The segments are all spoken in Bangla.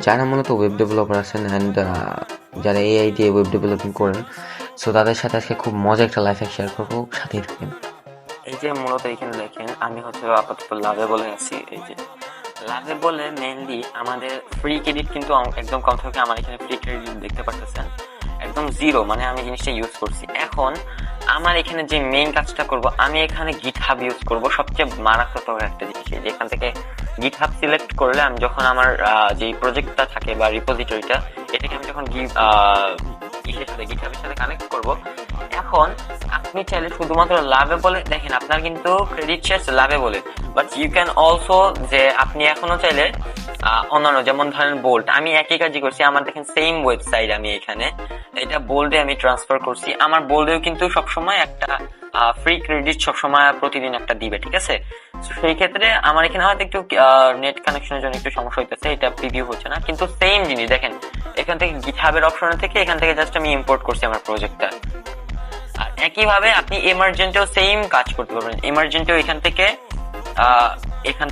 যারা মূলত ওয়েব ডেভেলপার আছেন অ্যান্ড যারা এআই দিয়ে ওয়েব ডেভেলপিং করেন, সো তাদের সাথে আজকে খুব মজা একটা লাইফ হ্যাক শেয়ার করবো, সাথেই থাকেন। এই যে মূলত এখানে দেখেন আমি হচ্ছে আপাতত লাভে বলে আছি। এই যে লাভে বলে মেনলি আমাদের ফ্রি ক্রেডিট কিন্তু একদম কম থাকে। আমার এখানে ফ্রি ক্রেডিট দেখতে পাচ্ছেন একদম 0, মানে আমি জিনিসটা ইউজ করছি। এখন আমার এখানে যে মেইন কাজটা করব, আমি এখানে গিটহাব ইউজ করব, সবচেয়ে মারাত্মক একটা জিনিস। যেখান থেকে গিটহাব সিলেক্ট করলে আমি যখন আমার যে প্রজেক্টটা থাকে বা রিপোজিটরিটা, এটাকে আমি যখন গিটহাবের সাথে কানেক্ট করব, এখন আপনি চাইলে শুধুমাত্র লাভে বলে দেখেন আপনার কিন্তু ক্রেডিট শেয়ার লাভে বলে, বাট ইউ ক্যান অলসো যে আপনি এখনো চাইলে অন্যান্য যেমন ধরেন বোল্ট, আমি একই কাজই করছি। আমার দেখেন সেম ওয়েবসাইট, আমি এখানে এটা বোল্ডে আমি ট্রান্সফার করছি। আমার বোল্ডেও কিন্তু সবসময় একটা ফ্রি ক্রেডিট সবসময় প্রতিদিন একটা দিবে, ঠিক আছে। সেই ক্ষেত্রে আমার এখানে হয়তো একটু নেট কানেকশনের জন্য একটু সমস্যা হইতেছে, এটা প্রিভিউ হচ্ছে না, কিন্তু সেম জিনিস দেখেন এখান থেকে গিটহাবের অপশনে থেকে এখান থেকে জাস্ট আমি ইম্পোর্ট করছি আমার প্রজেক্টটা। আর একইভাবে আপনি এমার্জেন্টেও সেম কাজ করতে পারবেন। এমার্জেন্টেও এখান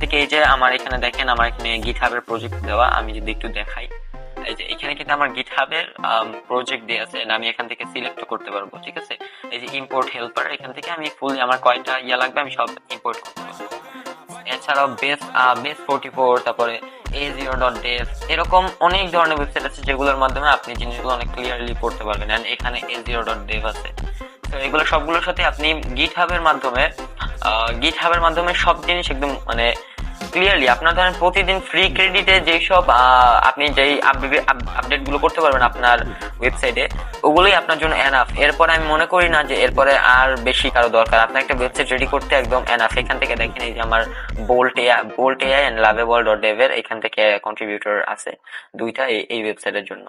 থেকে এই যে আমার এখানে দেখেন আমার এখানে গিটহাবের প্রজেক্ট দেওয়া, আমি যদি একটু দেখাই, এই যে এখানে কিন্তু আমার গিটহাবের প্রজেক্ট দেওয়া আছে, আমি এখান থেকে সিলেক্ট করতে পারবো, ঠিক আছে। এই যে ইম্পোর্ট হেল্পার, এখান থেকে আমি ফুল আমার কয়টা লাগবে আমি সব ইম্পোর্ট করতে পারবো। এছাড়াও বেস 44, তারপরে a0.dev, এরকম অনেক ধরনের ওয়েবসাইট আছে যেগুলোর মাধ্যমে আপনি জিনিসগুলো অনেক ক্লিয়ারলি পড়তে পারবেন। এন্ড এখানে a0.dev আছে। তো এগুলো সবগুলোর সাথে আপনি গিটহাবের মাধ্যমে সব জিনিস একদম মানে ক্লিয়ারলি আপনার ধরেন প্রতিদিন ফ্রি ক্রেডিটে যেসব আপনি যেই আপডেট গুলো করতে পারবেন আপনার ওয়েবসাইটে, ওগুলোই আপনার জন্য এনাফ। এরপরে আমি মনে করি না যে এরপরে আর বেশি কারো দরকার। আপনার একটা ওয়েবসাইট রেডি করতে একদম এনাফ। এখান থেকে দেখেন এই যে আমার বোল্ট এআই এন্ড লাভেবল.dev এর এখান থেকে কন্ট্রিবিউটর আছে দুইটা এই ওয়েবসাইটের জন্য।